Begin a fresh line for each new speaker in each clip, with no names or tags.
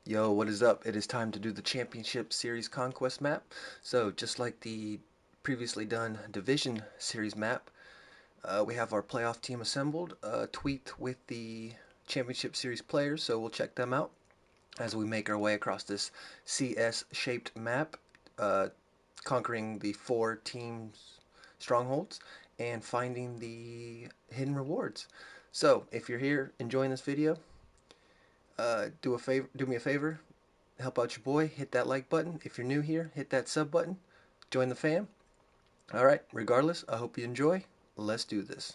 Yo, what is up? It is time to do the Championship Series Conquest map. So, just like the previously done Division Series map, we have our playoff team assembled, tweaked with the Championship Series players, so we'll check them out as we make our way across this CS-shaped map, conquering the four teams' strongholds and finding the hidden rewards. So, if you're here enjoying this video, do me a favor, help out your boy, hit that like button. If you're new here, hit that sub button. Join the fam. Alright, regardless, I hope you enjoy. Let's do this.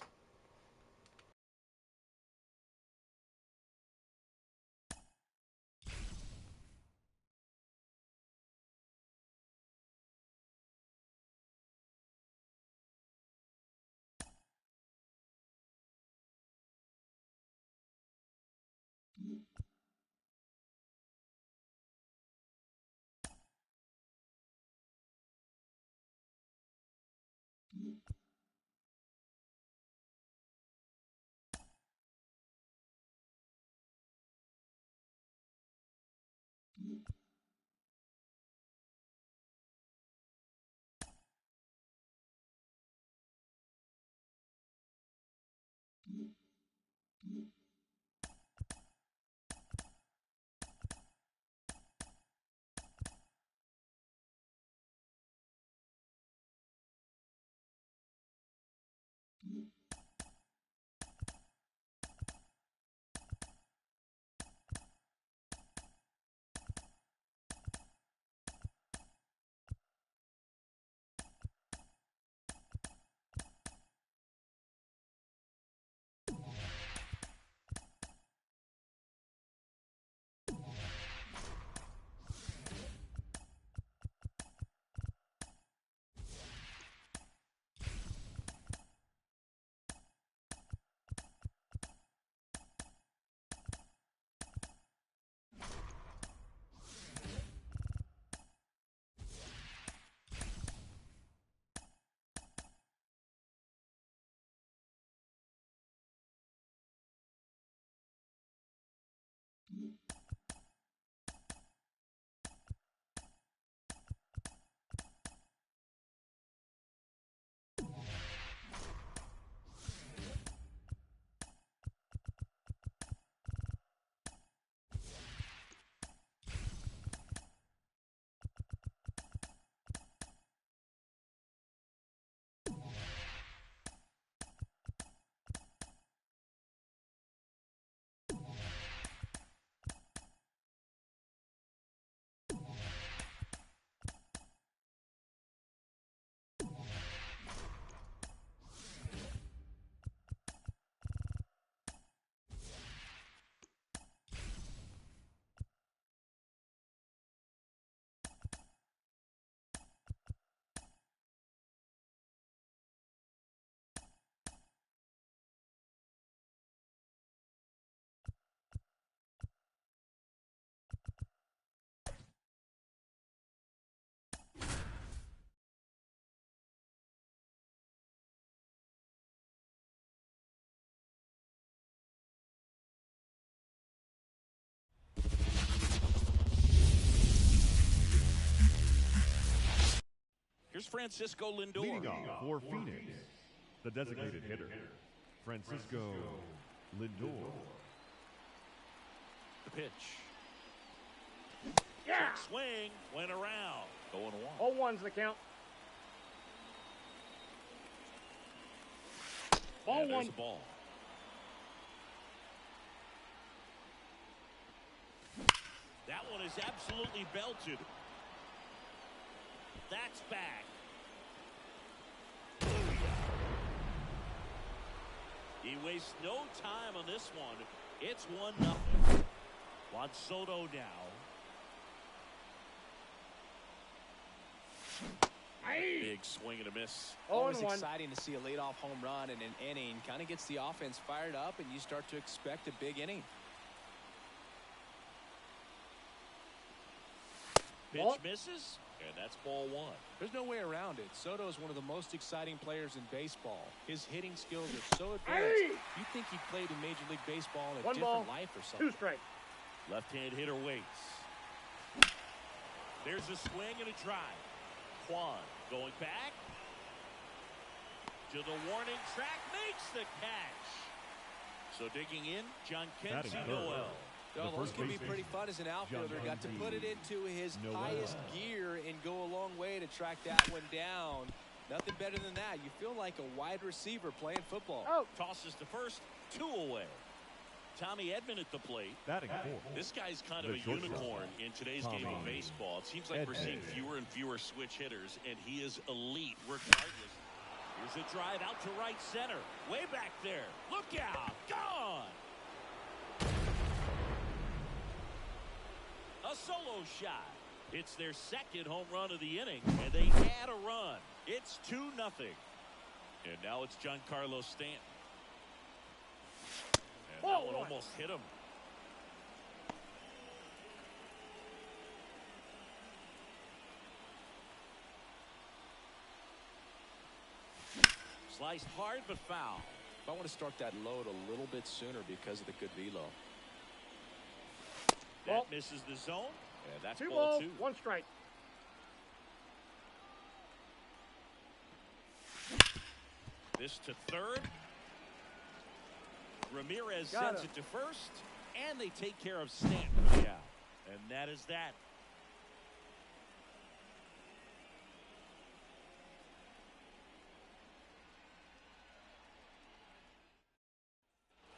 Here's Francisco Lindor.
Leading off for Phoenix, the designated hitter, Francisco Lindor.
The pitch.
Yeah.
Quick swing, went around. Going one.
All one's the count. Ball
There's
one.
the ball. That one is absolutely belted. That's back. He wastes no time on this one. It's 1-0. Juan Soto now. Big swing and a miss.
Always exciting to see a leadoff home run in an inning. Kind of gets the offense fired up, and you start to expect a big inning.
Pitch misses, and that's ball one.
There's no way around it. Soto is one of the most exciting players in baseball. His hitting skills are so advanced. You think he played in Major League Baseball in a different life or something.
2 strikes.
Left-hand hitter waits. There's a swing and a drive. Quan going back to the warning track, makes the catch. So digging in, John Kenzie Noel.
Well, those can be pretty fun as an outfielder. Got to put it into his highest gear and go a long way to track that one down. Nothing better than that. You feel like a wide receiver playing football.
Oh. Tosses to first, 2 away. Tommy Edman at the plate. This guy's kind of a unicorn in today's game of baseball. It seems like we're seeing fewer and fewer switch hitters, and he is elite regardless. Here's a drive out to right center. Way back there. Look out. Gone. A solo shot. It's their second home run of the inning, and they add a run. It's 2-0. And now it's Giancarlo Stanton. And that one almost hit him. Sliced hard but foul.
I want to start that load a little bit sooner because of the good velo.
That misses the zone. And that's
2
ball
balls,
2.
1 strike.
This to third. Ramirez
Got
sends
him.
it to first. And they take care of Stanton for the out. And that is that.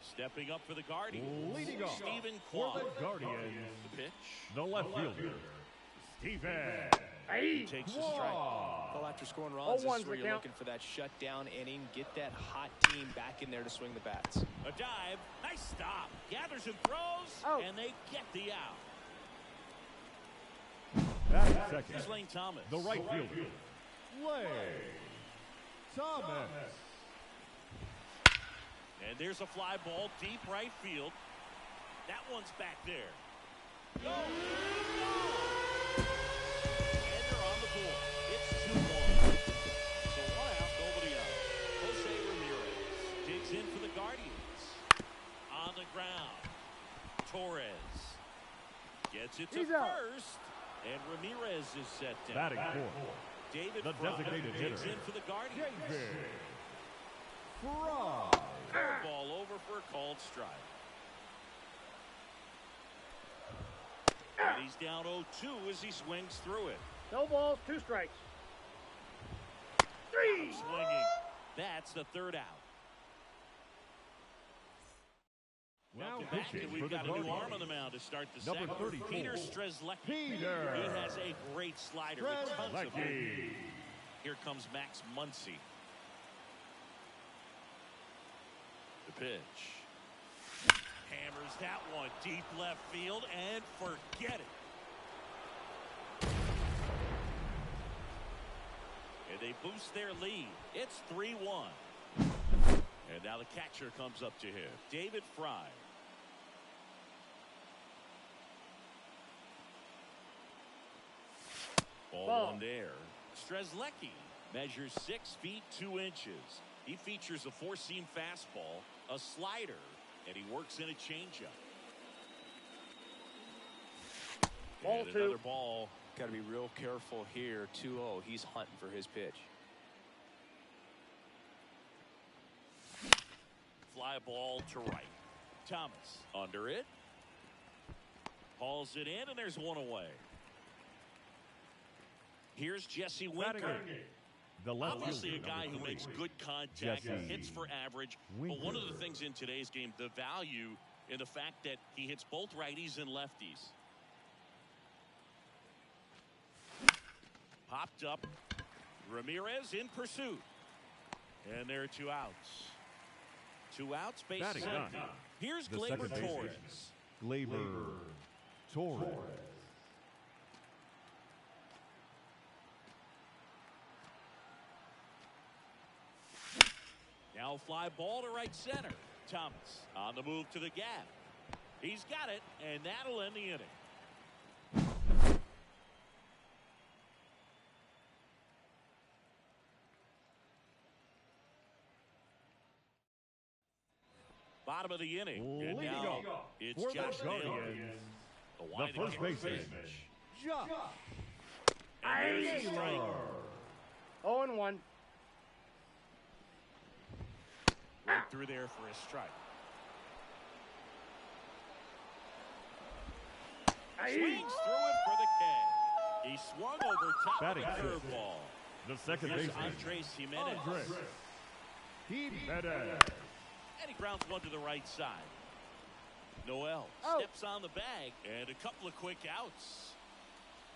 Stepping up for the Guardians.
Leading off
Stephen
for
Quan.
the Guardians,
The pitch.
the left fielder, Stephen
He takes the strike.
Well, after scoring runs, this
0-1's
is where
the
you're
count.
looking for that shutdown inning. Get that hot team back in there to swing the bats.
A dive. Nice stop. Gathers and throws.
Out.
And they get the out.
Batting
Here's
second,
Lane Thomas.
the right fielder, Lane Thomas.
And there's a fly ball deep right field. That one's back there. Go! Go! And they're on the board. It's 2-1. So 1 out, nobody out. Jose Ramirez digs in for the Guardians. On the ground. Torres gets it to
He's out.
first. And Ramirez is set down.
Batting fourth,
David
the
Fry
designated
digs
hitter,
in for the Guardians.
David Fry.
Ball over for a called strike. And he's down 0-2 as he swings through it.
No balls, 2 strikes. 3.
Swinging. That's the third out.
Now
Welcome back,
pitching
and
for
we've
the
got a new
Guardians,
arm on the mound to start the
number
second.
34,
Peter Strzelecki.
Peter
He has a great slider with tons of power.
Strzelecki.
Here comes Max Muncy. The pitch. Hammers that one deep left field and forget it. And they boost their lead. It's 3-1. And now the catcher comes up to him. David Fry. Ball 1 there. Strzelecki measures 6 feet 2 inches. He features a 4-seam fastball, a slider, and he works in a changeup.
Ball
And
2.
another ball.
Got to be real careful here. 2-0. He's hunting for his pitch.
Fly ball to right. Thomas under it. Hauls it in, and there's 1 away. Here's Jesse
Batting
Winker.
eighth, the left
Obviously a
fielder,
guy
number
who makes
3,
good contact,
Jesse
hits for average.
Winker.
But one of the things in today's game, the value in the fact that he hits both righties and lefties. Popped up. Ramirez in pursuit. And there are 2 outs. 2 outs, base
Batting
empty.
nine,
Here's
the
Gleyber
second baseman,
Torres.
Gleyber Torres.
Now fly ball to right center. Thomas on the move to the gap. He's got it, and that'll end the inning. Bottom of the inning. And
Leading
now
off
it's
for the
Josh Naylor.
Guardians,
The
the
wide
first
again.
baseman, Josh
And there's a strike.
0-1.
Right through there for a strike. Swings through it for the K. He swung over top
Batting
of the
fifth.
curveball.
The second
Here's
baseman,
Andres Jimenez.
Jimenez.
And he grounds one to the right side. Noel steps on the bag, and a couple of quick outs.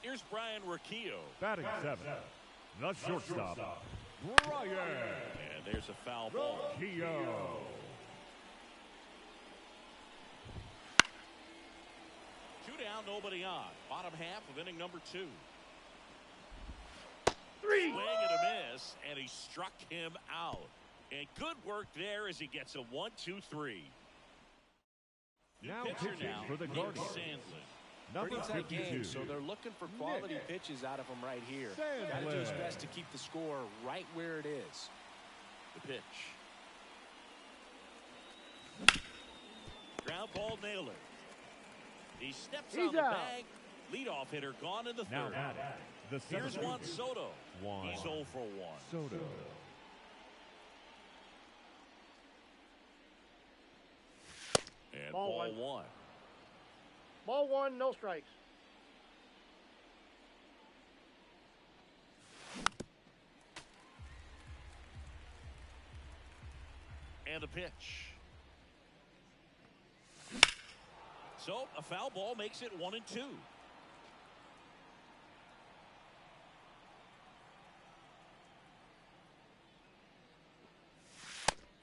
Here's Brian Riccio.
Batting seventh, the shortstop, Brian
And there's a foul ball.
Riccio.
Two down, nobody on. Bottom half of inning number 2.
3.
Swing and a miss, and he struck him out. And good work there as he gets a 1-2-3.
Now
Pitcher
pitching
now,
for the
Nick
Guardians,
Sandlin.
number
Pretty tight
52.
game, so they're looking for quality pitches out of him right here. Got to do his best to keep the score right where it is.
The pitch. Ground ball nailer. He steps
He's
on the
out.
bag. Leadoff hitter gone in the
Now
third.
batting, the
Here's
seventh
Juan
baseman,
Soto.
Juan
He's 0 for 1.
Soto.
And
Ball
ball
one.
1.
Ball 1, no strikes.
And a pitch. So a foul ball makes it 1-2.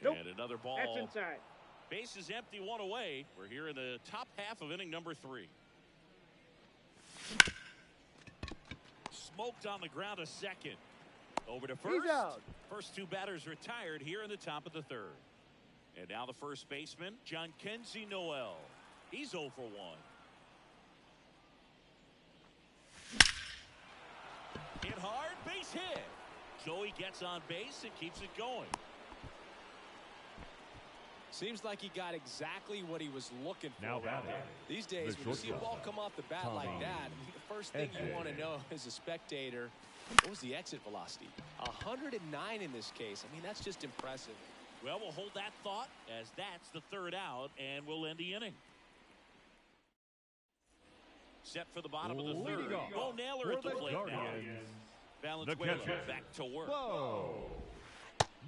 Nope.
And another ball.
That's inside.
Base is empty, 1 away. We're here in the top half of inning number 3. Smoked on the ground a second. Over to first.
He's out.
First 2 batters retired here in the top of the 3rd. And now the first baseman, John Kenzie Noel. He's 0 for 1. Hit hard, base hit. Joey gets on base and keeps it going.
Seems like he got exactly what he was looking for.
Now
out
batting,
there. These days,
the
when you see a ball
shortstop,
come off the bat
Tommy
like that, the first thing you want to know as a spectator, what was the exit velocity? 109 in this case. I mean, that's just impressive.
Well, we'll hold that thought as that's the 3rd out, and we'll end the inning. Set for the bottom of the 3rd.
Leading off
Bo Naylor
for
at the
the
plate now.
Guardians, the
Valenzuela
catcher,
back to work.
Bo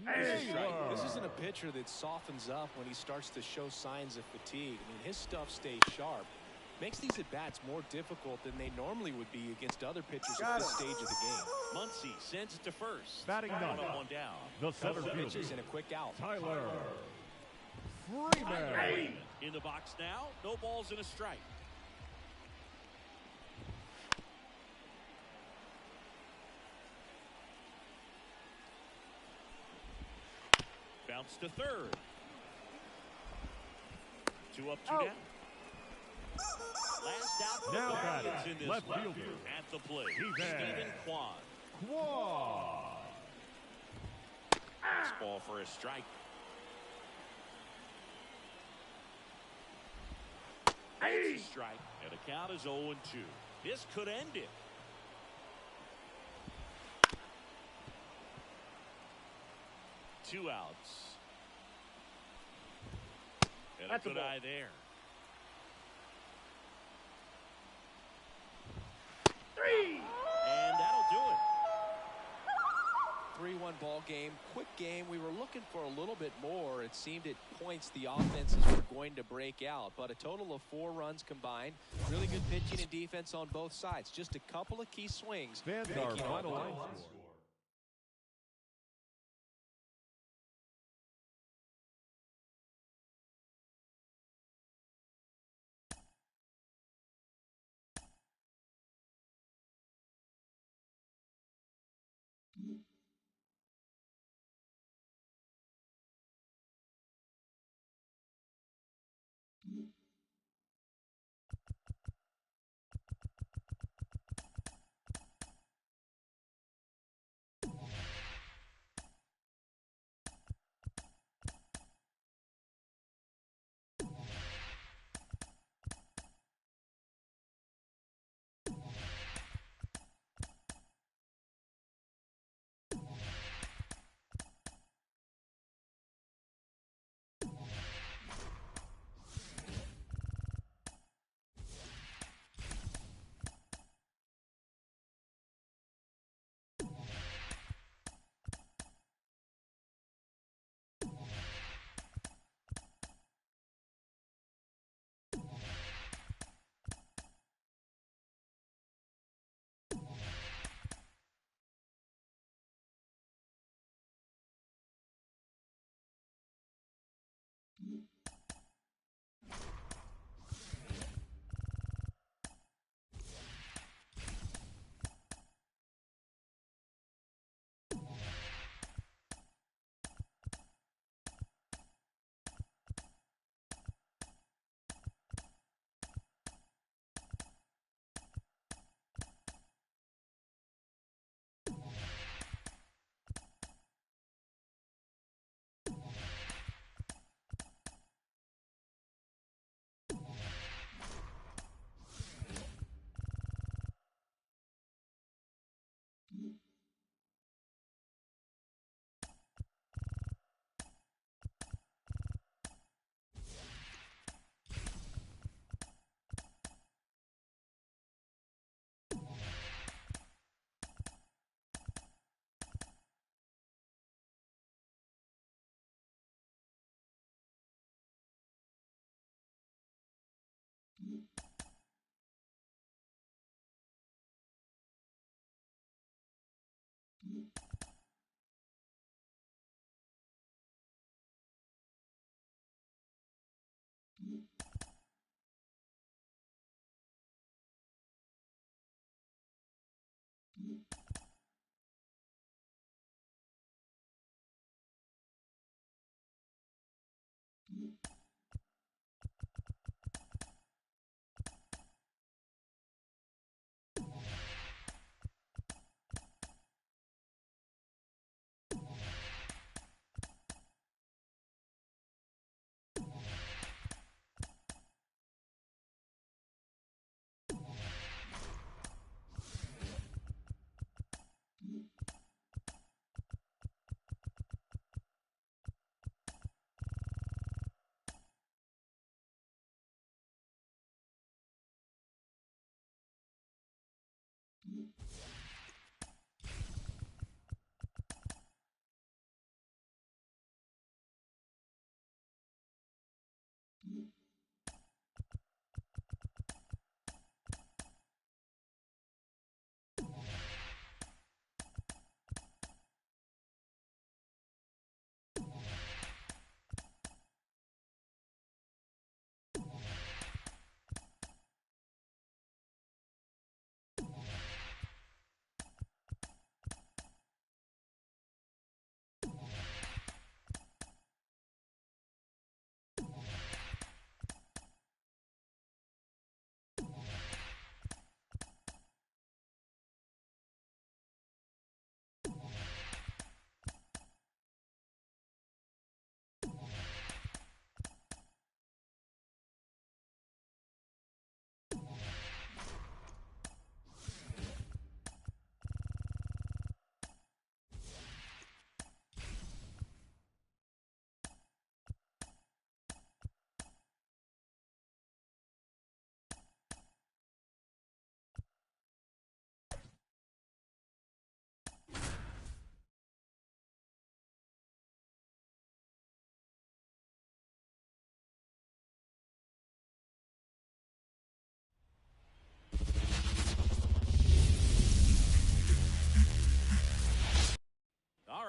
This
Naylor.
isn't a pitcher that softens up when he starts to show signs of fatigue. I mean, his stuff stays sharp. Makes these at-bats more difficult than they normally would be against other pitchers at this stage of the game.
Muncy sends it to first.
Batting
One
ninth,
up, 1 down.
the center
Couple
fielder,
pitches and a quick out.
Tyler
Tyler
Freeman.
Freeman in the box now. No balls and a strike. Bounce to 3rd. 2 up, 2 down. Last out for
Now
the Guardians
batting,
in this
left
one.
fielder,
At the plate,
Steven
Stephen Kwan.
Quad.
This ball for a strike. It's a strike, and the count is 0-2. This could end it. Two outs. And
That's
a
a
good
ball.
eye there.
3.
And that'll do it.
3-1 ball game, quick game. We were looking for a little bit more. It seemed at points the offenses were going to break out, but a total of 4 runs combined. Really good pitching and defense on both sides. Just a couple of key swings.
Fans
making
our
all
final
the
line
difference.
score.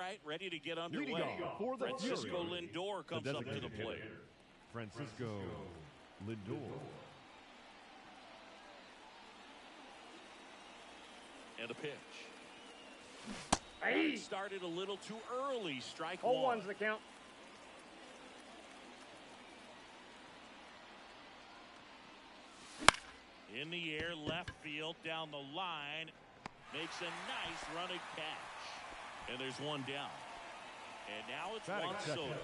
right, ready to get
Leading
underway.
off for the
Francisco
Fury,
Lindor comes up to the
designated
plate.
hitter, Francisco Lindor.
And a pitch.
Hey.
Started a little too early. Strike
0-1's
one.
the count.
In the air, left field, down the line. Makes a nice running catch. And there's one down. And now it's
Batting
Juan
second,
Soto.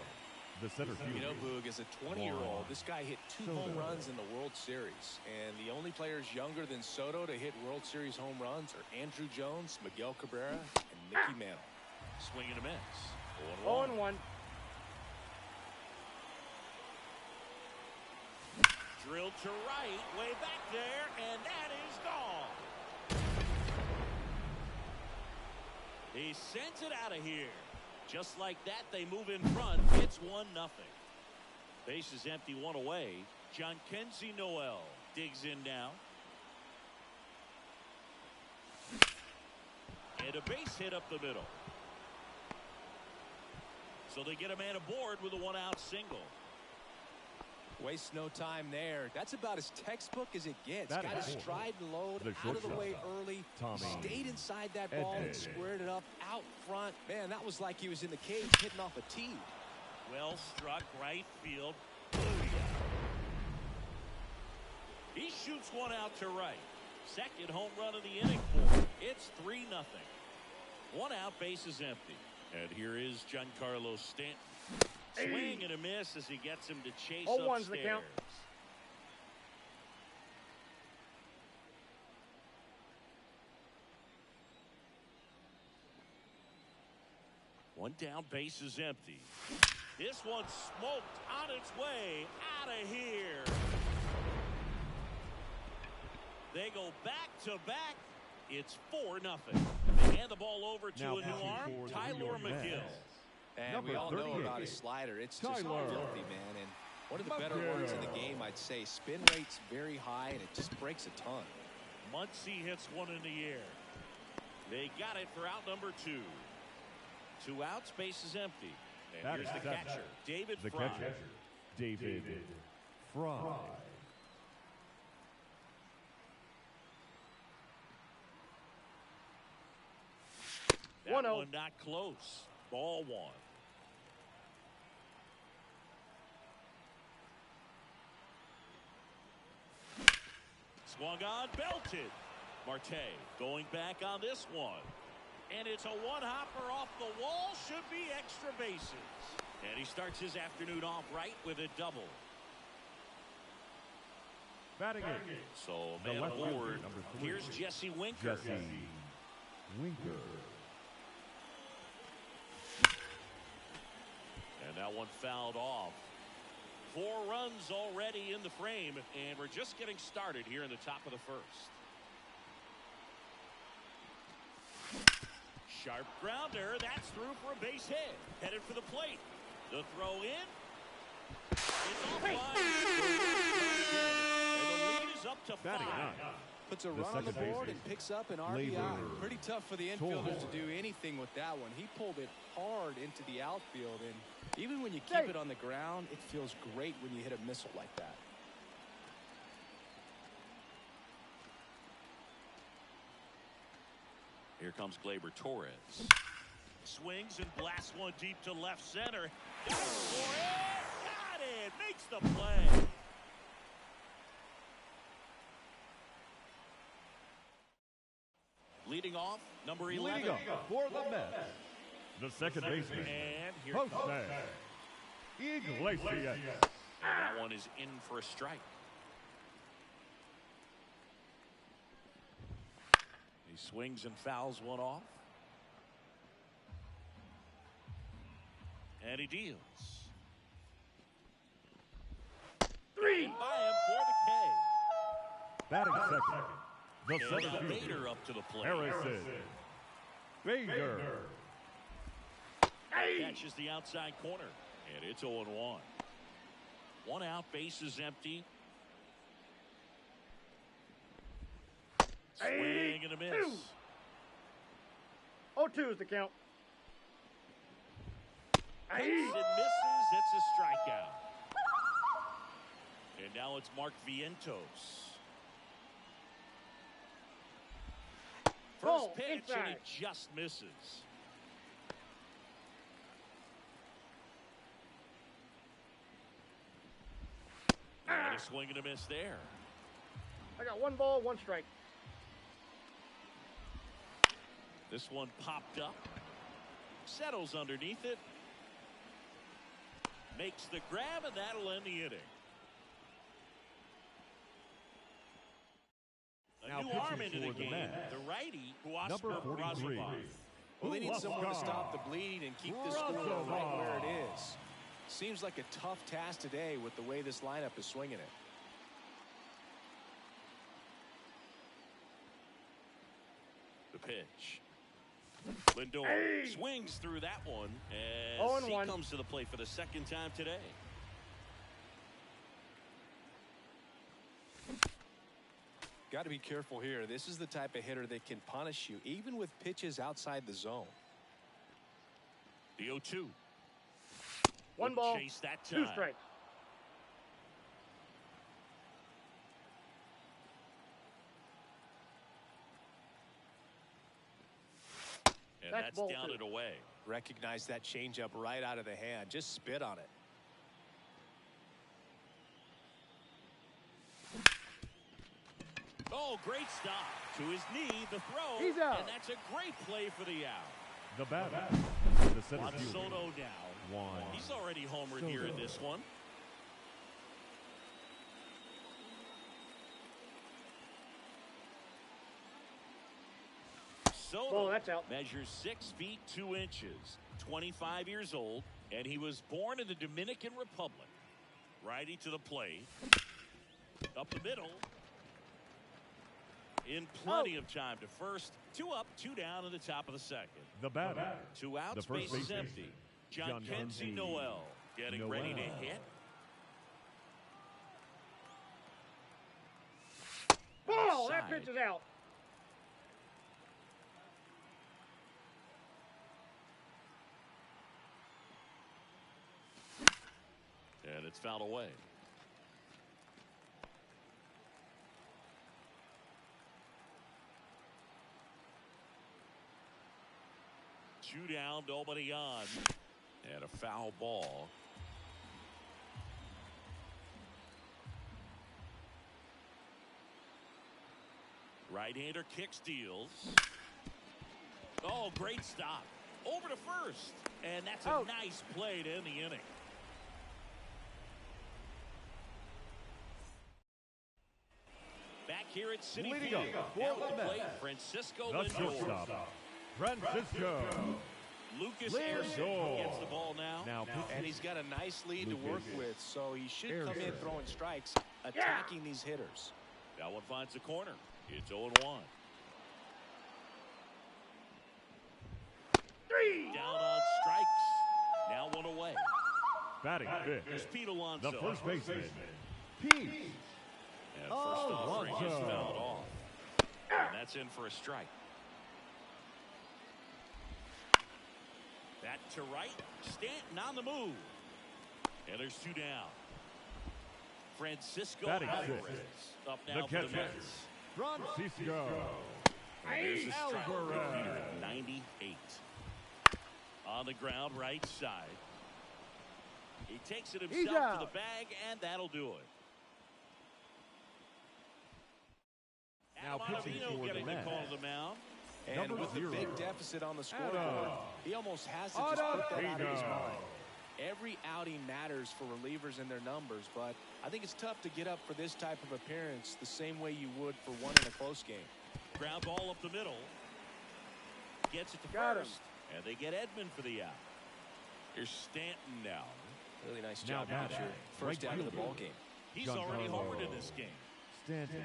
the center fielder.
You know, Boog, as a 20-year-old, this guy hit 2 home runs in the World Series. And the only players younger than Soto to hit World Series home runs are Andrew Jones, Miguel Cabrera, and Mickey Mantle.
Swing and a miss.
0-1.
Drilled to right, way back there, and that is gone. He sends it out of here. Just like that, they move in front. It's 1-0. Base is empty, one away. Jhonkensy Noel digs in now. And a base hit up the middle. So they get a man aboard with a 1-out single.
Wastes no time there. That's about as textbook as it gets.
Batting
Got his
fourth,
stride and load
the
out of the way
shortstop,
early.
Tommy
Stayed inside that ball and
Edman.
squared it up out front. Man, that was like he was in the cage hitting off a tee.
Well struck, right field. Booyah. He shoots one out to right. Second home run of the inning for him. It's 3-0. 1 out, base is empty. And here is Giancarlo Stanton. Swing and a miss as he gets him to chase
0-1's the
upstairs.
count.
One down, base is empty. This one's smoked on its way out of here. They go back to back. It's 4-0. They hand the ball over to
Now
a new
pitching
arm,
for the
Tyler
New York Mets.
McGill.
And
Number
we all know
38,
about his slider. It's just
Tyler
filthy, man. And one of the better
McGill.
ones in the game, I'd say. Spin rate's very high, and it just breaks a ton.
Muncy hits one in the air. They got it for out number 2. 2 outs, base is empty. And
Batting
here's the
second,
catcher, David
the
Fry.
catcher, David Fry.
That
1-0.
one not close. Ball 1. Swung on, belted. Marte going back on this one. And it's a one-hopper off the wall. Should be extra bases. And he starts his afternoon off right with a double.
Batting eight,
So
the
man
left fielder,
aboard.
number 3,
Here's Jesse Winker.
Jesse Winker.
And that one fouled off. 4 runs already in the frame, and we're just getting started here in the top of the first. Sharp grounder. That's through for a base hit. Headed for the plate. The throw in. It's offline. And the lead is up to 5.
Batting nine,
Puts a
The
run on the
second
board
baseman,
and picks up an RBI.
Labor
Pretty tough for the infielders to do anything with that one. He pulled it hard into the outfield, and even when you keep it on the ground, it feels great when you hit a missile like that.
Here comes Gleyber Torres. Swings and blasts one deep to left center. Goes for it. Got it. Makes the play. Leading off, number 11.
leading off for the Mets, the second baseman,
And here
Jose
comes.
Iglesias.
That one is in for a strike. He swings and fouls one off. And he deals.
3.
By him for the K.
Batting second, the
And
center fielder,
Bader up to the plate.
Harrison Bader.
Catches the outside corner. And it's 0-1. 1 out, base is empty. Swing and a miss.
0-2 is the count.
Hits and misses. It's a strikeout. And now it's Mark Vientos. First pitch, and he just misses. And a swing and a miss there.
I got 1 ball, 1 strike.
This one popped up. Settles underneath it. Makes the grab, and that'll end the inning. A new arm into the game. The righty,
Number 43.
Well, they need someone to stop the bleed and keep this score right where it is. Seems like a tough task today with the way this lineup is swinging it.
The pitch. Lindor swings through that one as he comes to the plate for the second time today.
Got to be careful here. This is the type of hitter that can punish you even with pitches outside the zone.
The 0-2.
1 ball,
chase that
2
time.
strikes.
And that's down and away.
Recognize that changeup right out of the hand. Just spit on it.
Oh, great stop. To his knee, the throw.
He's out.
And that's a great play for the out.
The batter, the center
Juan
fielder.
Soto now.
Juan
He's already homered here in this one. Soto
that's out.
measures 6 feet 2 inches, 25 years old, and he was born in the Dominican Republic. Righty to the plate. Up the middle. In plenty of time to first. 2 up, 2 down in the top of the second.
The batter,
2 outs,
the first
base is
baseman,
empty. John Kenzie Noel getting ready to hit.
Ball! That pitch is out.
And it's fouled away. Two down, nobody on. And a foul ball. Right-hander kick steals. Oh, great stop. Over to first. And that's a nice play to end the inning. Back here at Citi Field. Now at the plate, Francisco
the
Lindor.
shortstop, Francisco
Lucas
Lindor
gets the ball now.
pitching.
And he's got a nice lead to work with, so he should come in throwing strikes, attacking these hitters.
That one finds the corner. It's 0-1. Down on strikes. Now 1 away.
Batting fifth,
Here's Pete Alonso.
the first baseman, Pete.
And first offering is fouled off. And that's in for a strike. Back to right. Stanton on the move. And there's 2 down. Francisco
Batting
Alvarez
sixth,
up
the
now for the
catcher,
Mets.
Francisco
And there's a strike.
Alvarez.
Leader at 98. On the ground, right side. He takes it himself to the bag, and that'll do it.
Now pitching for
getting
the
the call
Mets,
to the mound.
And
Number
with the
0,
big deficit on the scoreboard, he almost has to just put that out of his mind. Every outing matters for relievers and their numbers, but I think it's tough to get up for this type of appearance the same way you would for one in a close game.
Ground ball up the middle. Gets it to first. And they get Edman for the out. Here's Stanton now.
Really nice
Now
job capture. First out of the ball game.
He's already homered in this game.
Stanton.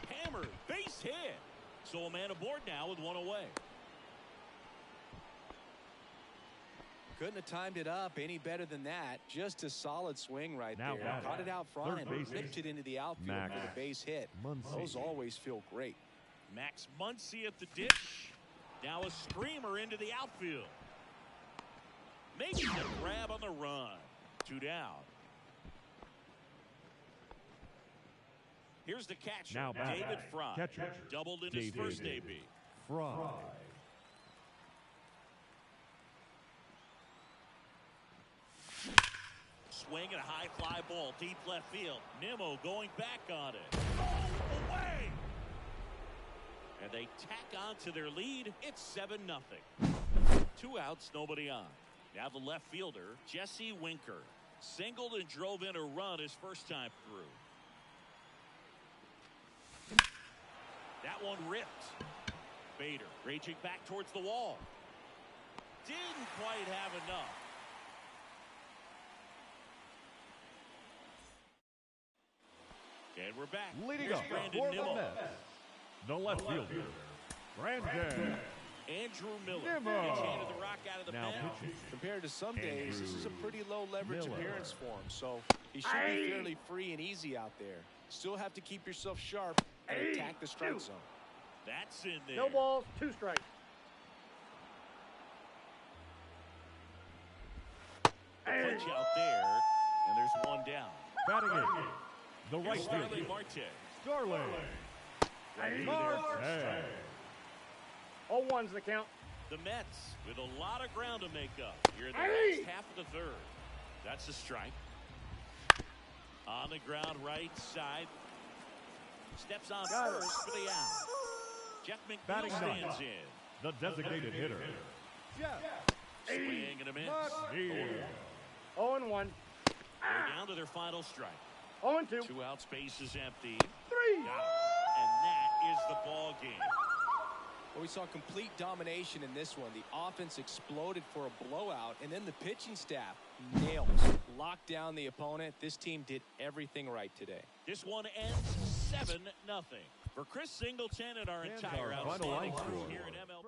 Hammered, base hit. So a man aboard now with 1 away.
Couldn't have timed it up any better than that. Just a solid swing right
Now
there.
batting,
Caught it out front
third
and
baseman,
ripped it into the outfield
Max
for the base hit.
Muncy.
Those always feel great.
Max Muncy at the dish. Now a screamer into the outfield. Making the grab on the run. 2 down. Here's the catcher,
Now
David Fry.
Catcher,
Doubled in his first AB.
Fry.
Swing and a high fly ball, deep left field. Nimmo going back on it. Oh, away! And they tack on to their lead. It's 7-0. 2 outs, nobody on. Now the left fielder, Jesse Winker. Singled and drove in a run his first time through. That one ripped. Bader raging back towards the wall. Didn't quite have enough. And we're back.
Leading
Here's
up
Brandon
for the
Nimmo.
Mets, the left fielder, Brandon
Andrew Miller
Nimmo.
gets handed the rock out of the
Now
pen.
pitching.
Compared to some days, this is a pretty low leverage
Miller.
appearance for him, so he should be fairly free and easy out there. Still have to keep yourself sharp and attack the strike zone.
That's in there.
No balls, 2 strikes.
Punch out there, and there's 1 down.
Batting it, the right
Here's Starling
fielder,
Marte.
Starling Marte.
0-1's the count.
The Mets with a lot of ground to make up here in the next half of the third. That's a strike. On the ground, right side. Steps on first for the out. Jeff
Batting
McNeil stands
ninth,
in.
the designated hitter, Jeff
Swing and a miss.
McNeil.
0-1.
They're down to their final strike.
0-2.
2 out, space is empty.
3.
Got it. And that is the ball game.
Well, we saw complete domination in this one. The offense exploded for a blowout, and then the pitching staff nails, locked down the opponent. This team did everything right today.
This one ends 7-0. For Chris Singleton and our entire
our final
outstanding
line
crew
score.
here at MLB.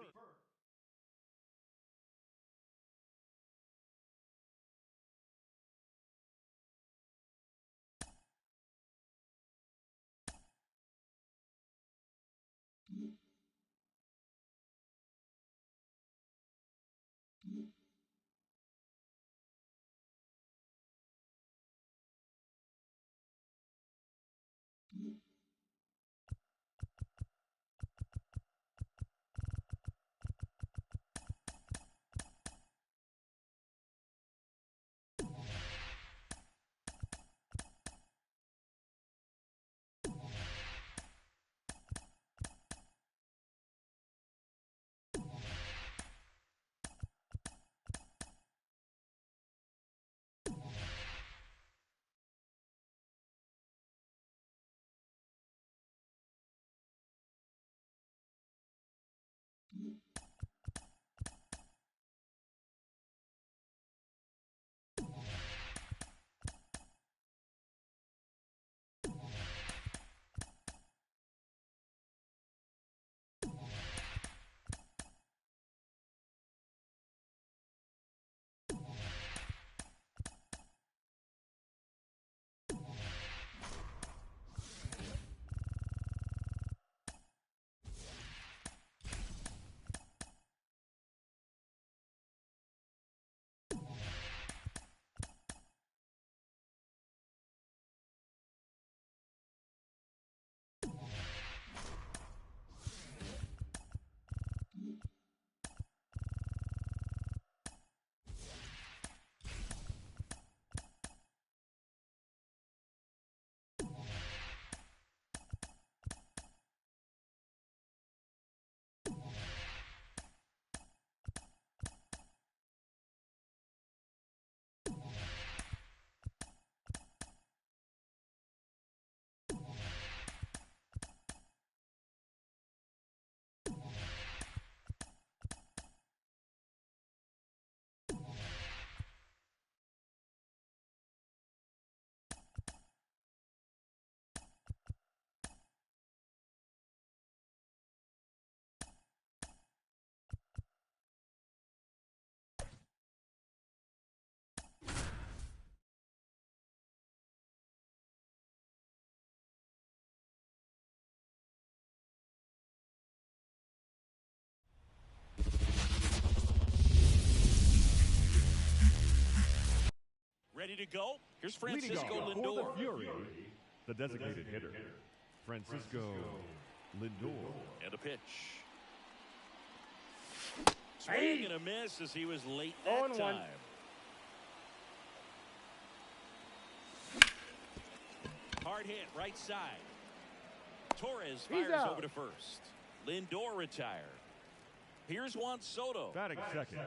ready to go. Here's
Leading
Francisco
off
Lindor.
for the Fury, the designated hitter, Francisco Lindor.
And a pitch. Swing and a miss as he was late that
0-1.
time. Hard hit, right side. Torres
He's
fires
out.
over to first. Lindor retired. Here's Juan Soto.
Batting second,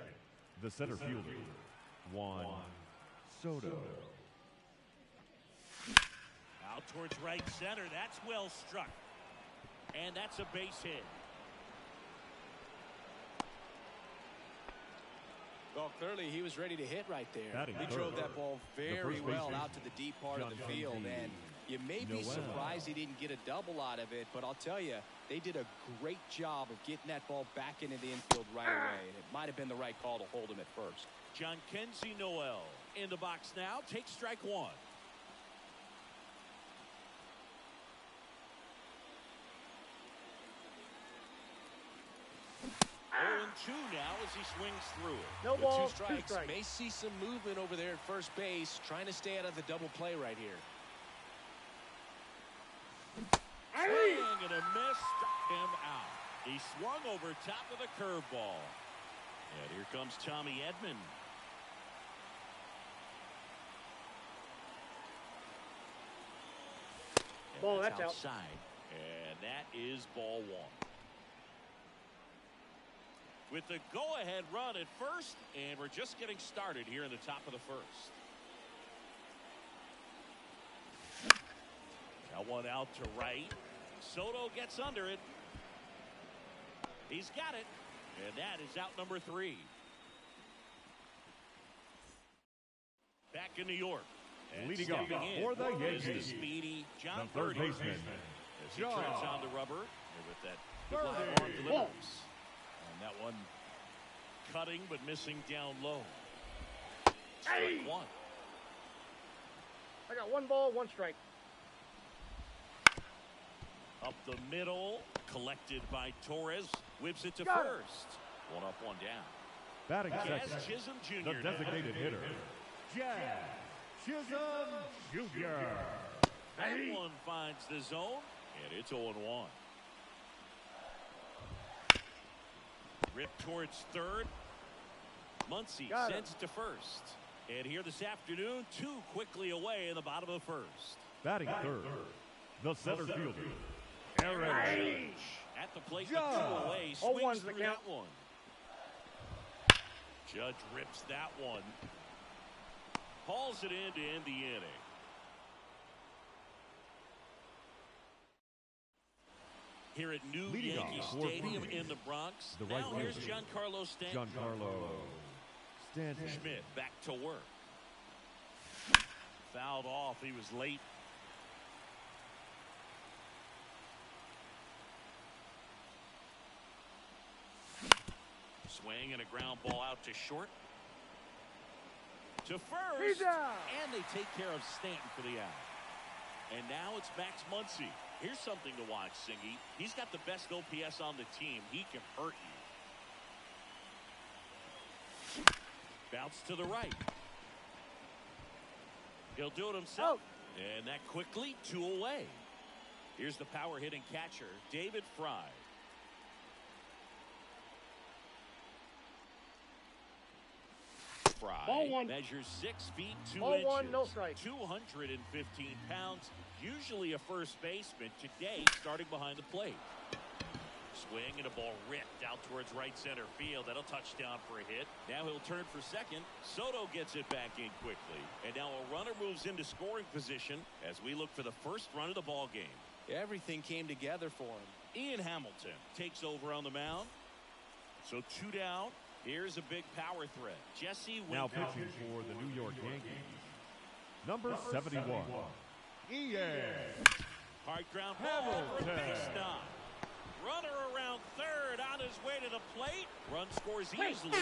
the center fielder, Juan Soto.
Out towards right center. That's well struck. And that's a base hit.
Well, clearly he was ready to hit right there.
Batting
He
third,
drove that ball very
first
well
baseman,
out to the deep part of the field. And you may be surprised he didn't get a double out of it, but I'll tell you, they did a great job of getting that ball back into the infield right away. And it might have been the right call to hold him at first.
John Kenzie Noel in the box now. Takes strike one. And 2 now as he swings through it.
No
With
ball,
2 strikes, may see some movement over there at first base, trying to stay out of the double play right here.
Swing and a miss, struck him out. He swung over top of the curveball. And here comes Tommy Edman. And
Ball, that's out.
outside. And that is ball 1. With the go-ahead run at first, and we're just getting started here in the top of the first. Now one out to right. Soto gets under it. He's got it. And that is out number 3. Back in New York. And
Leading off
stepping in
for the
is the
Yankees,
speedy John
the third
Birdie.
baseman,
As he
John
treads on the rubber. And with that
Birdie.
line delivers. And that one cutting but missing down low. Strike 1.
I got 1 ball, 1 strike.
Up the middle. Collected by Torres. Whips it to
Got it.
first. 1 up, 1 down.
batting
Jazz
second,
Chisholm
the
Jr.
designated hitter, Jazz Chisholm Jr.
That one finds the zone, and it's 0-1. Rip towards third. Muncy
Got
sends it to first. And here this afternoon, 2 quickly away in the bottom of the first.
Batting third, the center fielder, Aaron
At the plate, the
Judge.
2 away,
0-1's
swings
the
through
count.
that one. Judge rips that one. Hauls it in to end the inning. Here at New
Leading
Yankee
off for
Stadium
Brewers,
in the Bronx.
the
Now
right
here's
fielder,
Giancarlo Stanton.
Giancarlo Stanton.
Schmidt back to work. Fouled off. He was late. Swing and a ground ball out to short. To first.
He's out.
And they take care of Stanton for the out. And now it's Max Muncy. Here's something to watch, Singy. He's got the best OPS on the team. He can hurt you. Bounce to the right. He'll do it himself. And that quickly, 2 away. Here's the power hitting catcher, David Fry. Fry
Ball 1.
measures 6 feet 2
Ball
inches.
1, no strike.
215 pounds. Usually a first baseman. Today, starting behind the plate. Swing and a ball ripped out towards right center field. That'll touch down for a hit. Now he'll turn for second. Soto gets it back in quickly. And now a runner moves into scoring position as we look for the first run of the ball game.
Everything came together for him.
Ian Hamilton takes over on the mound. So 2 down. Here's a big power threat. Jesse Winker.
Now pitching for the New York Yankees, number 71, Ian
Hard ground ball for a base
Hamilton.
knock. Runner around third on his way to the plate. Run scores easily.
Well,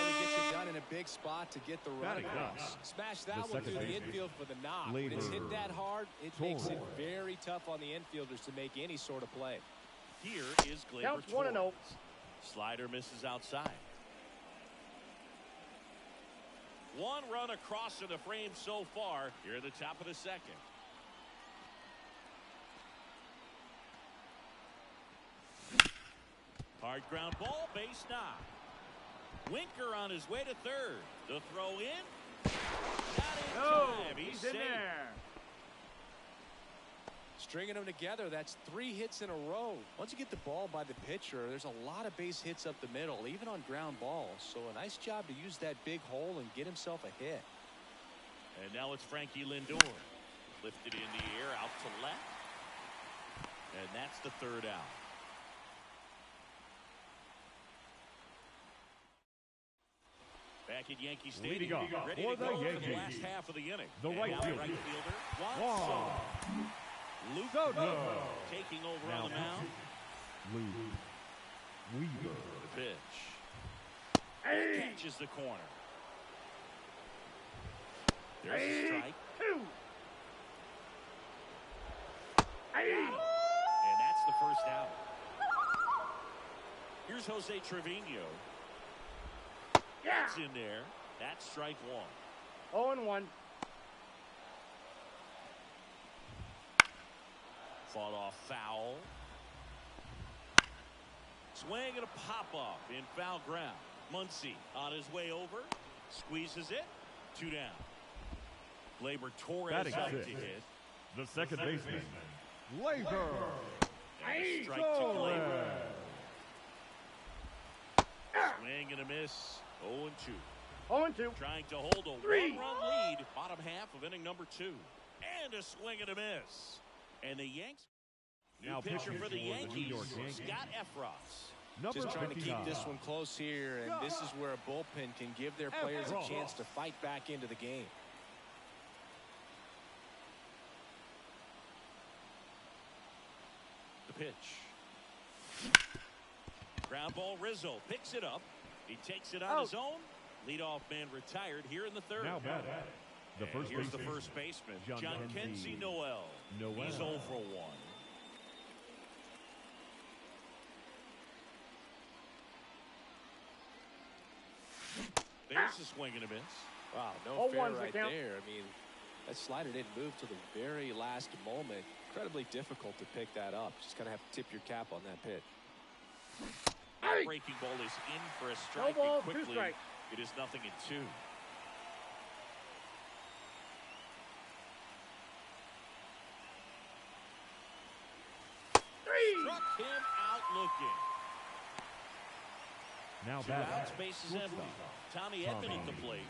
he gets it done in a big spot to get the run
Batting
across.
next,
Smash
the
that one
second
through the
baseman,
infield for the knock. When it's hit
Labor
that hard, it makes it
Torres.
very tough on the infielders to make any sort of play.
Here is Gleyber
Counts 1-0.
Torres. Slider misses outside. One run across to the frame so far here at the top of the second. Hard ground ball, base knock. Winker on his way to third. The throw in. Got in time. He's
in
safe.
there.
Stringing them together, that's 3 hits in a row. Once you get the ball by the pitcher, there's a lot of base hits up the middle, even on ground balls. So a nice job to use that big hole and get himself a hit.
And now it's Frankie Lindor. Lifted in the air out to left. And that's the third out. Back at Yankee Stadium,
Leading off
ready
for
to
the
go for the
Yankees,
last half of the inning.
the
And
right
now
fielder,
right fielder
Juan
Soto. Luke
Soto.
taking over
Now
on the mound.
Luke Weaver.
The pitch. Catches the corner. There's a strike.
2.
And that's the first out. Here's Jose Trevino. That's in there. That's strike 1.
0-1.
Fought off foul. Swing and a pop-off in foul ground. Muncy on his way over. Squeezes it. 2 down. Gleyber Torres
Batting
up to
sixth.
hit.
The second baseman, Gleyber
And a strike to Gleyber.
Torres.
Swing and a miss. 0-2.
0-2.
Trying to hold a
3.
one-run lead. Bottom half of inning number 2. And a swing and a miss. And the Yanks. New
Now
pitcher
pitching
for the
for the New
Yankees,
York Yankees.
Scott Efros.
Number
Just trying to keep
59.
this one close here, and this is where a bullpen can give their players a chance to fight back into the game.
The pitch. Ground ball, Rizzo picks it up. He takes it on his own. Leadoff man retired here in the third.
Now batting, the
And
first
here's
baseman,
the first baseman,
John
John
Kenzie
Kenzie Noel.
Noel.
He's 0 for 1. There's a swing and a miss.
Wow, no fair
0-1's the
right
count.
there. I mean, that slider didn't move to the very last moment. Incredibly difficult to pick that up. Just kind of have to tip your cap on that pitch.
That breaking ball is in for a strike.
No balls,
and
2
quickly,
strikes.
it is 0-2. Struck him out looking.
now
2 outs,
batting,
bases empty. Tommy Edman at the plate.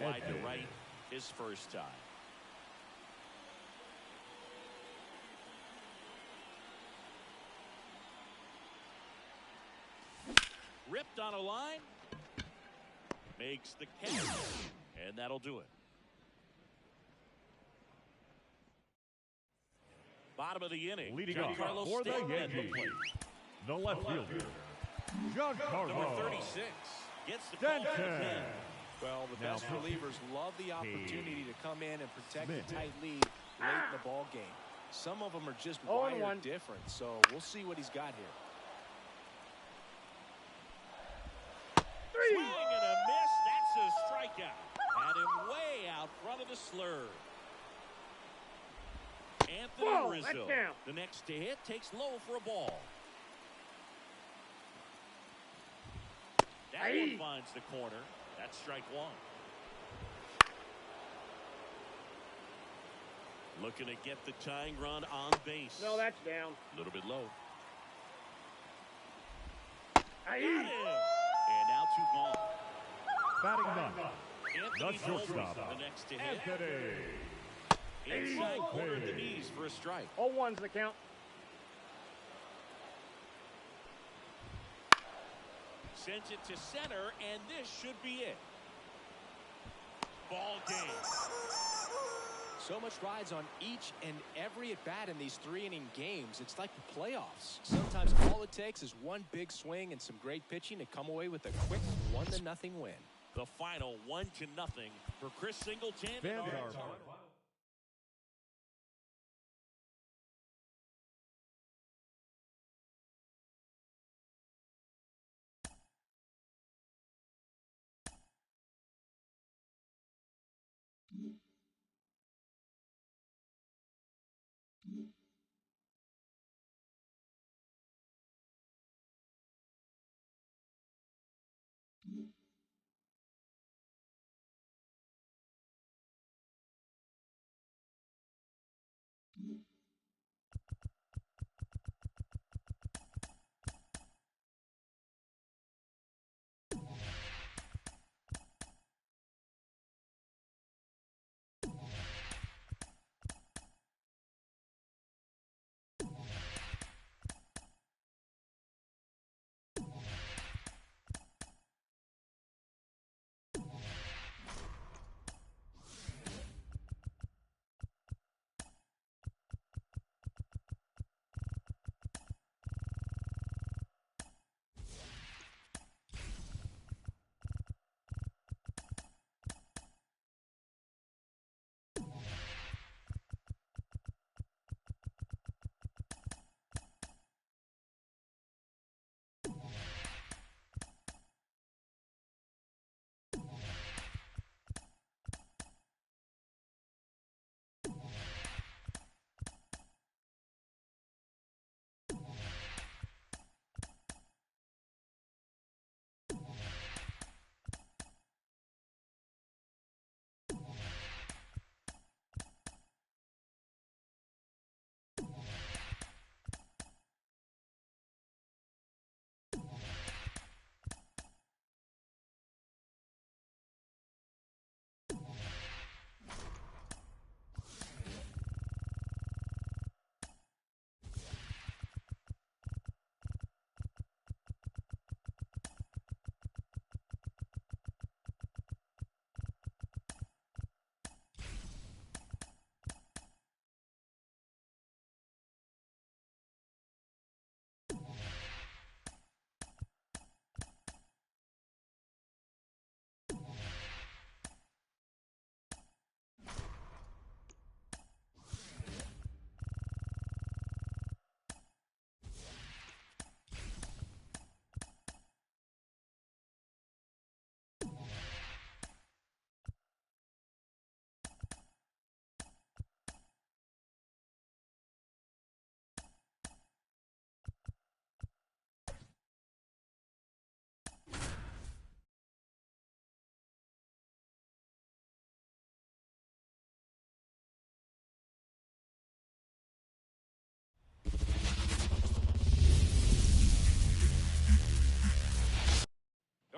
Wide to right, his first time. Ripped on a line. Makes the catch. And that'll do it. Bottom of the inning.
leading off
Giancarlo
for the
Stanton at the
Yankees,
plate.
the left fielder,
Number
Giancarlo
36 gets the call from the
Stanton.
pen.
Well, the
Now
best
pitching.
relievers love the opportunity to come in and protect
Smith.
the tight lead late in the ball game. Some of them are just
0-1.
wired different, so we'll see what he's got here.
3.
Swing and a miss. That's a strikeout. Had him way out front of the slur. Anthony
Whoa,
Rizzo,
that's down.
the next to hit, takes low for a ball. That one finds the corner. That's strike 1. Looking to get the tying run on base.
No, that's down.
A little bit low.
Aye.
Got him. And now 2 gone.
batting ninth,
Anthony
the shortstop,
Volpe, the next to hit.
Anthony
Inside corner at the
Volpe.
knees for a strike.
0-1's the count.
Sends it to center, and this should be it. Ball game.
So much rides on each and every at-bat in these 3-inning games. It's like the playoffs. Sometimes all it takes is one big swing and some great pitching to come away with a quick 1-0 win.
The final 1-0 for Chris Singleton.
Fans are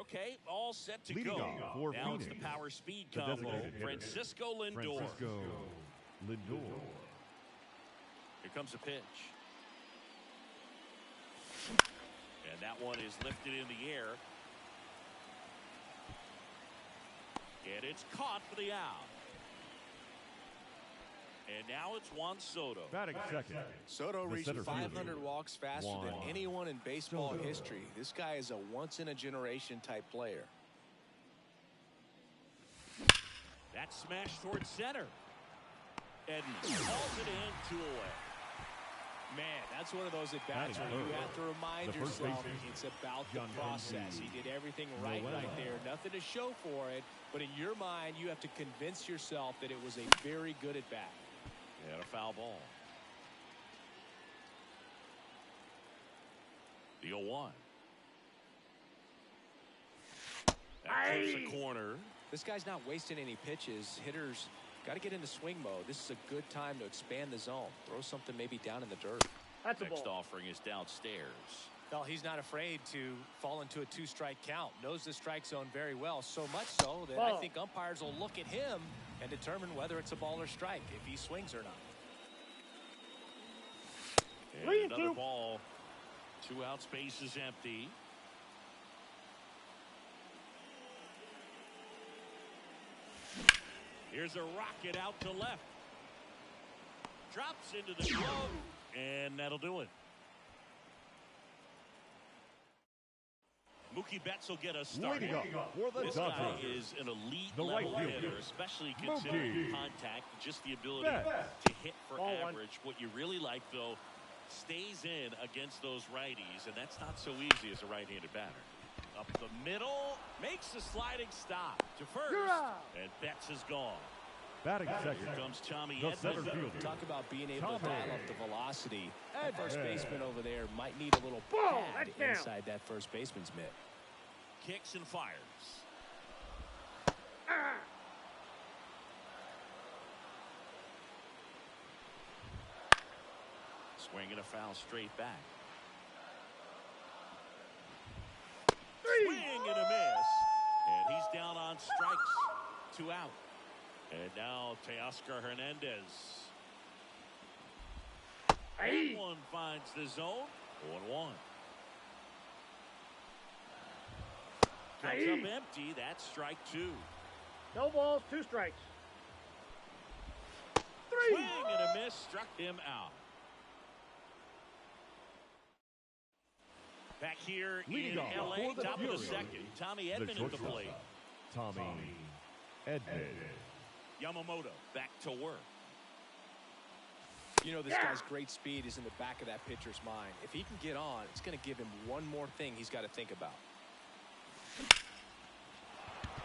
Okay, all set to
Leading
go.
off for
Now it's
Phoenix,
the power speed
the
combo.
designated hitter,
Francisco Lindor.
Francisco Lindor.
Here comes a pitch. And that one is lifted in the air. And it's caught for the out. And now it's Juan Soto.
Batting second.
Soto
The
reached
center
500
fielder,
walks faster than
Juan
anyone in baseball
Soto.
history. This guy is a once-in-a-generation type player.
That smash towards center. Edmonds calls it in, 2 away.
Man, that's one of those at-bats
Batting
where you
third.
have to remind
The first
yourself
baseman,
it's about the
John
process.
Conquest.
He did everything right there. Nothing to show for it. But in your mind, you have to convince yourself that it was a very good at-bat.
And a foul ball. The 0-1. That clips the corner.
This guy's not wasting any pitches. Hitters got to get into swing mode. This is a good time to expand the zone. Throw something maybe down in the dirt.
That's a
Next
ball.
offering is downstairs.
Well, he's not afraid to fall into a 2-strike count. Knows the strike zone very well, so much so that I think umpires will look at him and determine whether it's a ball or strike, if he swings or not.
And another ball. 2 out, space is empty. Here's a rocket out to left. Drops into the glove, and that'll do it. Mookie Betts will get us started.
Leading off for the
This guy
Dodgers.
is an elite
The right
level
fielder,
hitter, especially considering
Mookie
contact, just the ability
Betts.
to hit for
Ball one.
average. What you really like, though, stays in against those righties, and that's not so easy as a right-handed batter. Up the middle, makes the sliding stop to first, and Betts is gone.
Batting second.
Here comes Tommy
The center
Edmonds.
fielder,
Talk about being able to
Tommy
dial up the velocity. That first
Edmonds.
baseman over there might need a little
Ball,
pad
that's down.
inside that first baseman's mitt.
Kicks and fires. Swing and a foul straight back. Swing and a miss. And he's down on strikes. 2 out. And now Teoscar Hernandez. That one finds the zone. 1-1. Comes up empty. That's strike 2.
No balls, 2 strikes.
Swing and a miss. Struck him out. Back here
Leading
in
off
L.A.,
for the
top of the
Fury,
second. Tommy
the
Edmonds at the
shortstop,
plate.
Tommy Edmonds.
Yamamoto back to work.
You know, this guy's great speed is in the back of that pitcher's mind. If he can get on, it's going to give him one more thing he's got to think about.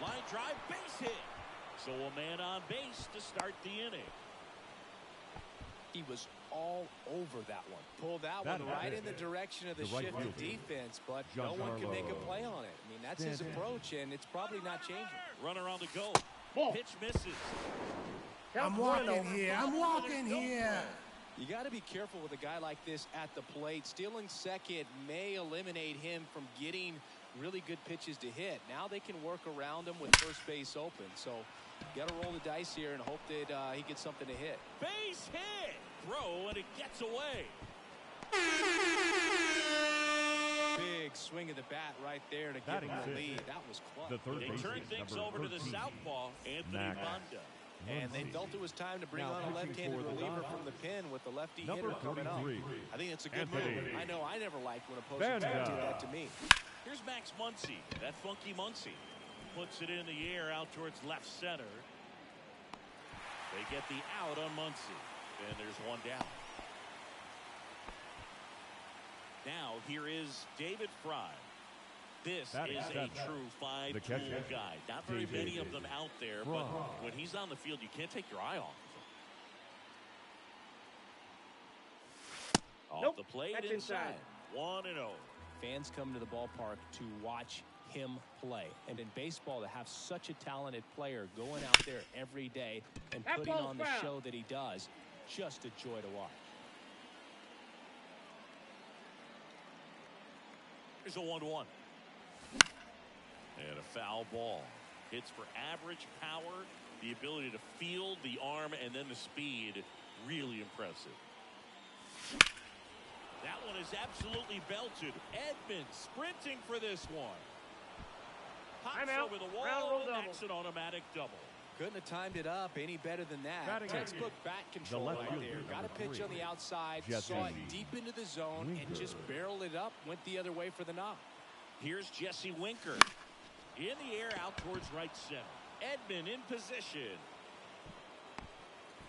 Line drive, base hit. So a man on base to start the inning.
He was all over that one. Pulled that
That
one
is
right
it.
in the direction of the
The right
shift of
fielder,
defense, but no one can make a
Giancarlo
play on it. I mean, that's his
Stanton.
approach, and it's probably not changing.
Runner on the go.
Ball.
Pitch misses.
I'm walking here.
I'm walking here.
You got to be careful with a guy like this at the plate. Stealing second may eliminate him from getting really good pitches to hit. Now they can work around him with first base open. So you got to roll the dice here and hope that he gets something to hit.
Base hit. Throw, and it gets away.
Big swing of the bat right there to give him the
Batting
lead.
sixth.
That was
The
clutch.
third
They
baseman,
turn things
number
over to the
13,
southpaw, Anthony
Max
Banda.
And they
Muncy.
felt it was time to bring
Now
on a
pitching
left-handed
for the
reliever
Dodgers,
from the pen with the lefty
number
hitter coming up.
43,
I think it's a good
Anthony
move. I know I never liked when opposing
Banda.
teams did that to me.
Here's Max Muncy. That funky Muncy. Puts it in the air out towards left center. They get the out on Muncy. And there's one down. Now here is David Fry. This
Batting
is a
seventh,
true
the
five-tool
catcher,
guy. Not very
David
many of them out there, but
Fry.
when he's on the field, you can't take your eye off of him. Off
Nope,
the plate
that's
inside.
inside.
1-0.
Fans come to the ballpark to watch him play. And in baseball, to have such a talented player going out there every day and
That
putting
ball's
on the
foul.
show that he does, just a joy to watch.
Here's a 1-1. And a foul ball. Hits for average power, the ability to field the arm, and then the speed. Really impressive. That one is absolutely belted. Edmonds sprinting for this one. Hops over the wall, and that's an automatic double.
Couldn't have timed it up any better than that. Textbook bat control right there. Got a pitch on the outside, saw it deep into the zone, and just barreled it up, went the other way for the knock.
Here's Jesse Winker. In the air out towards right center. Edman in position.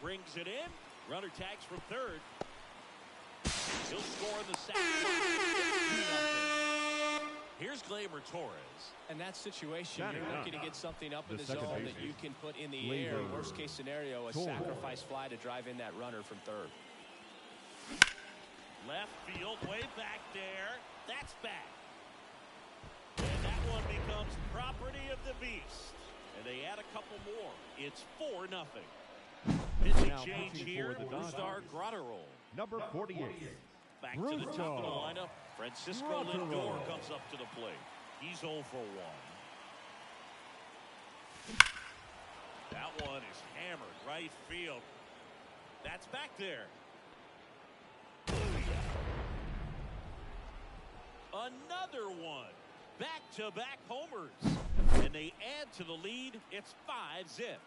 Brings it in. Runner tags from third. He'll score in the second. Here's Gleyber Torres.
In that situation, you're looking to get something up in the zone that you can put in the air. Worst case scenario, a sacrifice fly to drive in that runner from third.
Left field, way back there. That's back. And that one becomes property of the Beast. And they add a couple more. It's 4-0. Pitching change here. Brusdar Grotterol.
Number 48.
Back to the top of the lineup. Francisco Lindor comes up to the plate. He's 0 for 1. That one is hammered right field. That's back there. Another one. Back-to-back homers. And they add to the lead. It's 5-zip.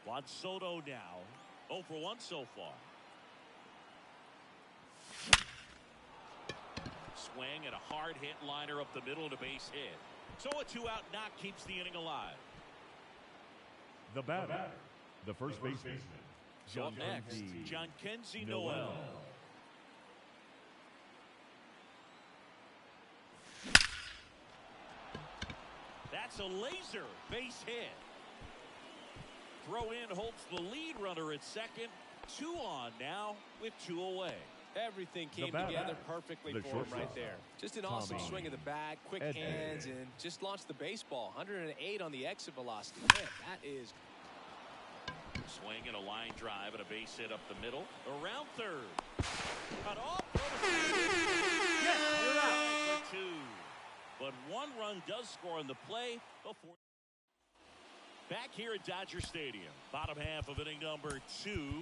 Juan Soto now 0 for 1 so far. Swing and a hard hit liner up the middle to base hit. So a 2-out knock keeps the inning alive.
The batter, the first baseman.
So up next, John Kenzie Noel. That's a laser base hit. Throw in holds the lead runner at second. 2 on now with 2 away.
Everything came together perfectly for him right there. Just an awesome swing of the bat, quick hands, and just launched the baseball. 108 on the exit velocity. Man, that is.
Swing and a line drive and a base hit up the middle. Around third. Cut off.
Yes, you're out.
For 2. But 1 run does score on the play before. Back here at Dodger Stadium, bottom half of inning number 2.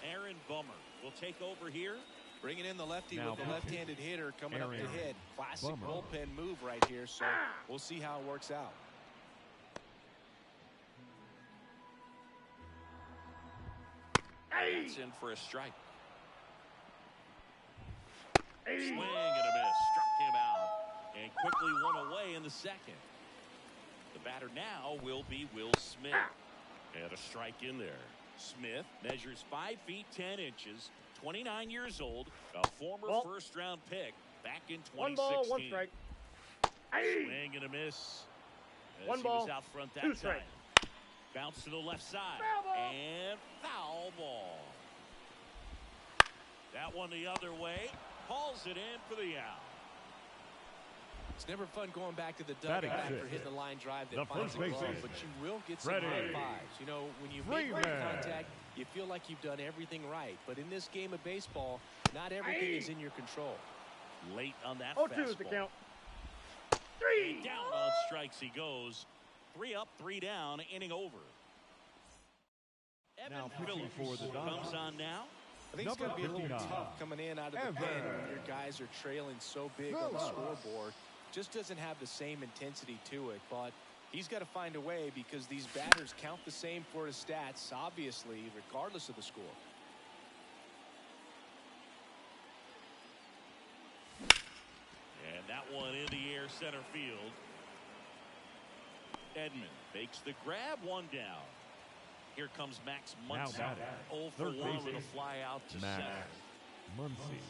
Aaron Bummer will take over here.
Bringing in the lefty with the left-handed hitter coming up to hit. Classic bullpen move right here, so we'll see how it works out.
That's in for a strike. Swing and a miss. Struck him out. And quickly 1 away in the second. The batter now will be Will Smith. And a strike in there. Smith measures 5 feet 10 inches, 29 years old, a former first-round pick back in 2016.
1 ball, 1 strike.
Swing and a miss. As
1
he
ball,
was out front that
2
time.
strikes.
Bounce to the left side. And foul ball. That one the other way. Hauls it in for the out.
It's never fun going back to the dugout after hitting the line drive that finds a glove, but you will get some high fives. You know, when you make contact, you feel like you've done everything right. But in this game of baseball, not everything is in your control.
Late on that
0-2 is the count. 3
down on strikes he goes. 3 up, 3 down, inning over. Evan Phillips comes on now.
I think it's going to be a little tough coming in out of the pen when your guys are trailing so big on the scoreboard. Just doesn't have the same intensity to it, but he's got to find a way because these batters count the same for his stats, obviously, regardless of the score.
And that one in the air center field. Edman makes the grab, 1 down. Here comes Max Muncy. 0 for 1 with a fly out to center.
Muncy.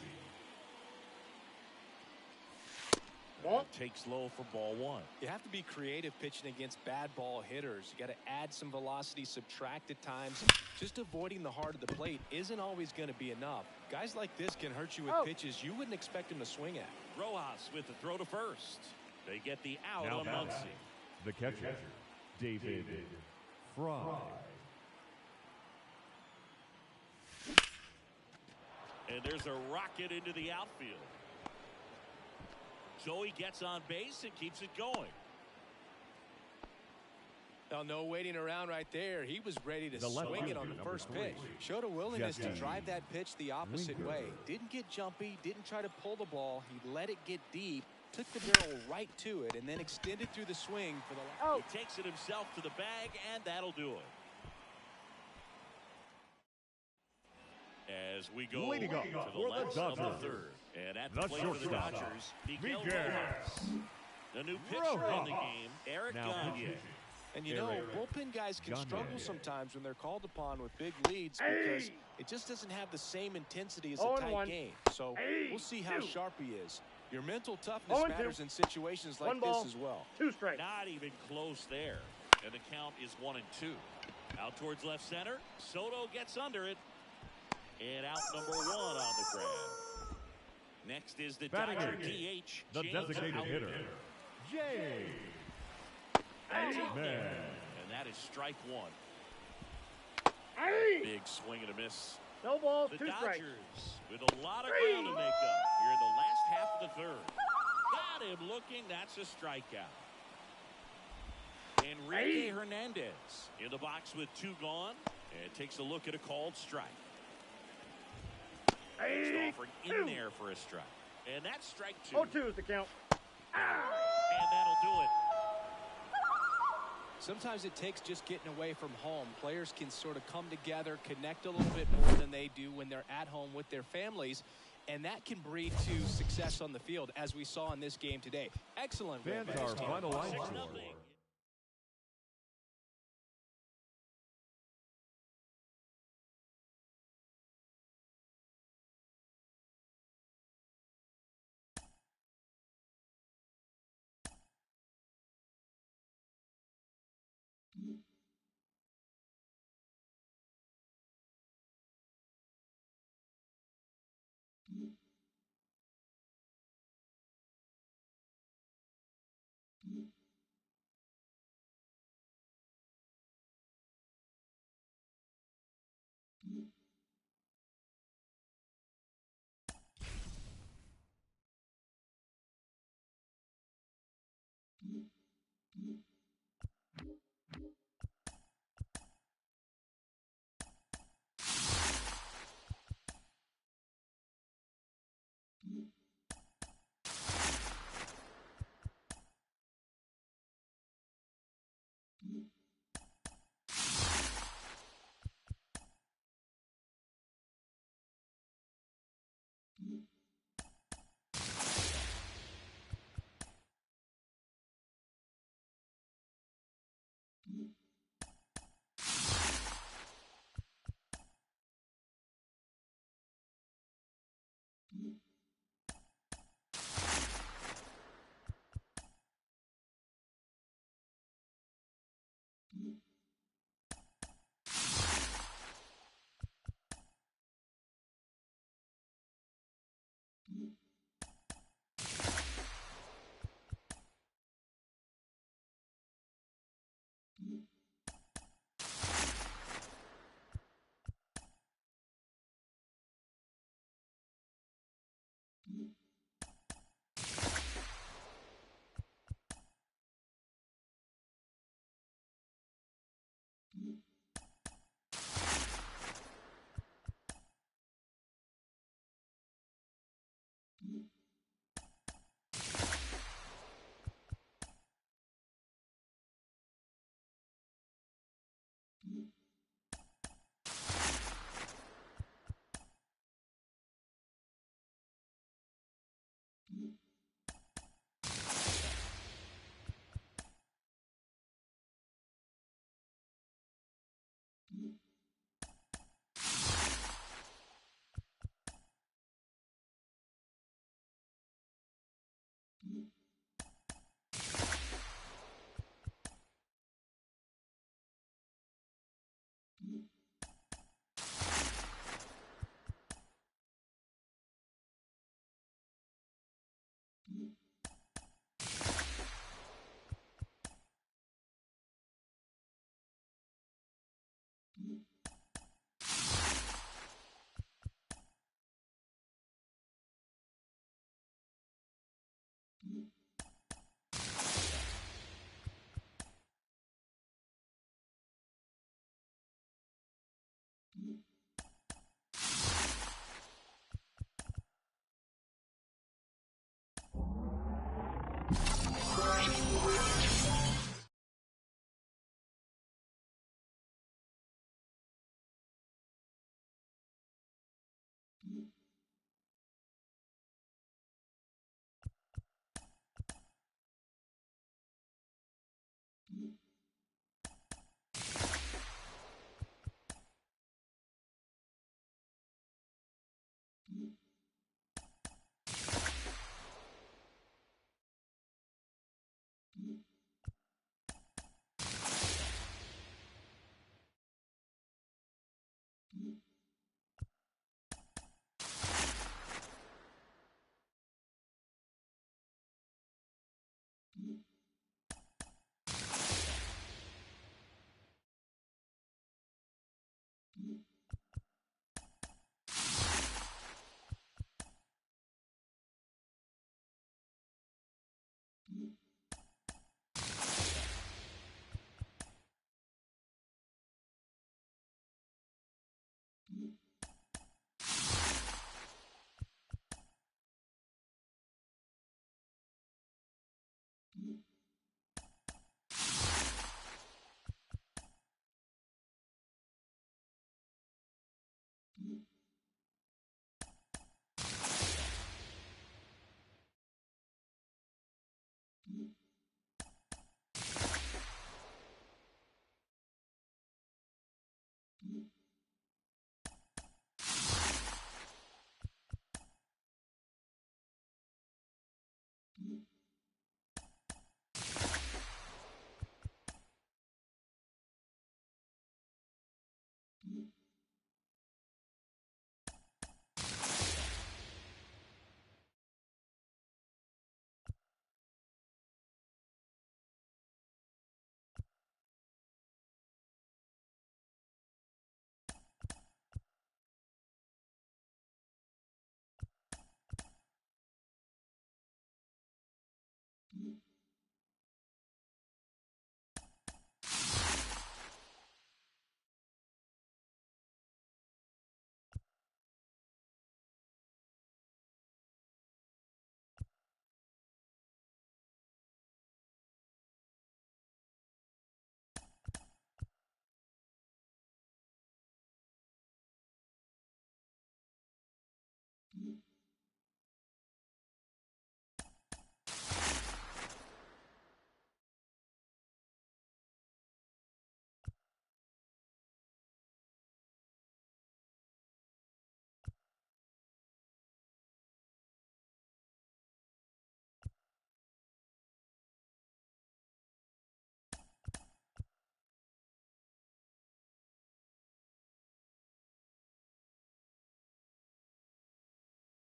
Takes low for ball 1.
You have to be creative pitching against bad ball hitters. You got to add some velocity, subtract at times. Just avoiding the heart of the plate isn't always going to be enough. Guys like this can hurt you with pitches you wouldn't expect them to swing at.
Rojas with the throw to first. They get the out on Muncy.
The catcher, David Fry.
And there's a rocket into the outfield. Joey gets on base and keeps it going.
Well, no waiting around right there. He was ready to
The left
swing it
fielder,
on the
number
first
3.
pitch. Showed a willingness to
Jesse
drive that pitch the opposite
Winger.
way. Didn't get jumpy, didn't try to pull the ball. He let it get deep, took the barrel right to it, and then extended through the swing for the
He takes it himself to the bag, and that'll do it. As we go
Leading up
to the
for the
left of the
Dodgers,
third. And at
the
the plate for the
shortstop,
Dodgers, Miguel
Miguel
Rojas. The new pitcher
Rojas.
in the game, Eric
Now
Gagne.
pitching.
And you know,
Eric
bullpen guys can
Gagne.
struggle sometimes when they're called upon with big leads because it just doesn't have the same intensity as a
0-1.
tight game. So we'll see how
2.
sharp he is. Your mental toughness
0-2.
matters in situations like
1 ball.
this as well.
2 strikes.
Not even close there. And the count is 1-2. Out towards left center. Soto gets under it. And out number 1 on the grab. Next is the
Batting
Dodger
in.
DH.
The
James
designated
Outfield.
hitter, Jay. Man.
And that is strike 1. Big swing and a miss.
No balls,
The
2 strikes.
Dodgers with a lot of ground to make up here in the last half of the third. Got him looking. That's a strikeout. Enrique Hernandez in the box with 2 gone and takes a look at a called strike. Stafford in there for a strike. And that's strike 2.
0-2 is the count.
And that'll do it.
Sometimes it takes just getting away from home. Players can sort of come together, connect a little bit more than they do when they're at home with their families. And that can breed to success on the field, as we saw in this game today. Excellent.
Fans
win by this
are
team.
final line
6-0.
score.